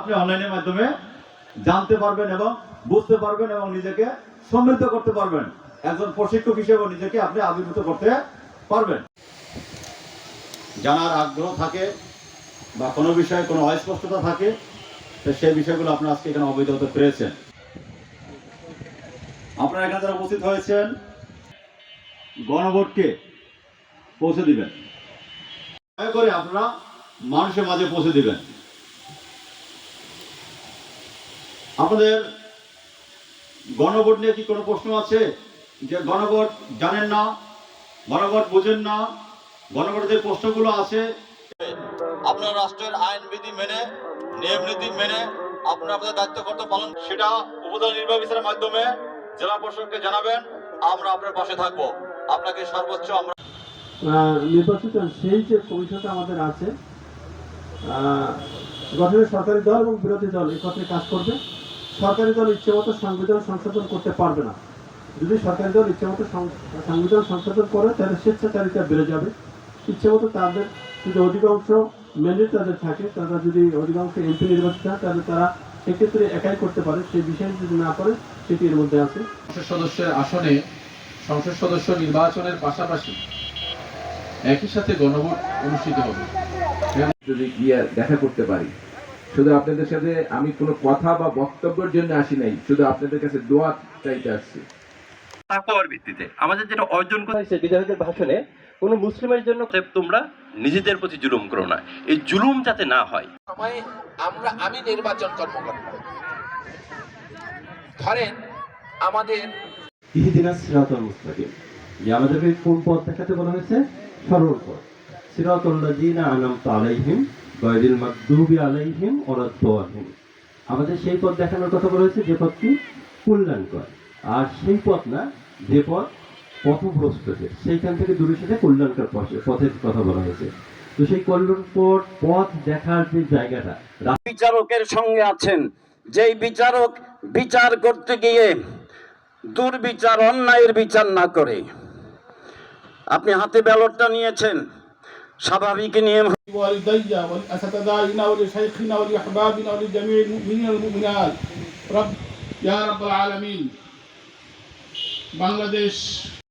আপনি অনলাইনের মাধ্যমে জানতে পারবেন এবং বুঝতে পারবেন এবং নিজেকে সমৃদ্ধ করতে পারবেন। একজন প্রশিক্ষক হিসেবে নিজেকে আপনি আবির্ভূত করতে পারবেন। জানার আগ্রহ থাকে বা কোনো বিষয়ে কোনো অস্পষ্টতা থাকে, তো সেই বিষয়গুলো আপনারা আজকে এখানে অবহিত হতে পেরেছেন। আপনারা এখানে যারা উপস্থিত হয়েছেন, গণভোটকে পৌঁছে দিবেন, দয়া করে আপনারা মানুষের মাঝে পৌঁছে দিবেন। আপনাদের গণভোট নিয়ে কি কোনো প্রশ্ন আছে? যে গণভোট জানেন না, গণভোট বুঝেন না, গণভোটের যে প্রশ্নগুলো আছে, আপনার রাষ্ট্রের আইন বিধি মেনে, নিয়ম নীতি মেনে আপনারা আপনাদের দায়িত্ব কর্তব্য পালন, সেটা উপজেলা নির্বাহী অফিসারের মাধ্যমে জেলা প্রশাসককে জানাবেন। আমরা আপনার পাশে থাকবো। আপনাকে সর্বোচ্চ আমরা নির্বাচিত সেই যে কমিশনটা আমাদের আছে, গঠনের সরকারি দল এবং বিরোধী দল এই কথায় কাজ করবে। সরকারি দল ইচ্ছে মতো সংবিধান সংশোধন করতে পারবে না। যদি সরকারি দল ইচ্ছে মতো সংবিধান সংশোধন করে তাহলে স্বেচ্ছাচারিতা বেড়ে যাবে। ইচ্ছে মতো তাদের যদি অধিকাংশ ম্যান্ডেট তাদের থাকে, তারা যদি অধিকাংশ এমপি নির্বাচিত হয় তাহলে তারা সেক্ষেত্রে একাই করতে পারে। সেই বিষয়ে যদি না করে সেটি এর মধ্যে আছে। সংসদ সদস্যের আসনে সংসদ সদস্য নির্বাচনের পাশাপাশি একই সাথে গণভোট অনুষ্ঠিত হবে। যদি গিয়ে দেখা করতে পারি, শুধু আপনাদের সাথে আমি কোনো কথা বা বক্তব্যের জন্য আসি নাই, শুধু আপনাদের কাছে দোয়া চাইতে আসছি। তাকওয়ার ভিত্তিতে আমাদের যেটা অর্জন করা হয়েছে বিধায়কের ভাষণে, কোন মুসলিমের জন্য তোমরা নিজেদের প্রতি জুলুম করো না, এই জুলুম যাতে না হয়। আমি নির্বাচন কর্মকর্তা, ধরেন আমাদের ইহদিনাস সিরাতাল মুস্তাকিম, যে আমাদেরকে কোন পথ দেখাতে বলা হয়েছে? সরল পথ। সিরাতাল্লাযীনা আনআমতা আলাইহিম গায়রিল মাগদুবি আলাইহিম ওয়ালাদ-দাল্লিন। আমাদের সেই পথ দেখানোর কথা বলা হয়েছে যে পথটি কল্যাণকর, আর সেই পথ না যে পথ পথভ্রষ্টদের, সেইখান থেকে দূরে সরে কল্যাণকর পথের কথা বলা হয়েছে। তো সেই কল্যাণকর পথ দেখার যে জায়গাটা, বিচারকের সঙ্গে আছেন, যেই বিচারক বিচার করতে গিয়ে দুর্বিচার, অন্যায়ের বিচার না করে। আপনি হাতে ব্যালটটা নিয়েছেন, স্বাভাবিক নিয়ম। والديا ولأساتذتنا ولشيخنا ولأحبابنا ولجميع المؤمنين والمؤمنات يا رب العالمين। বাংলাদেশ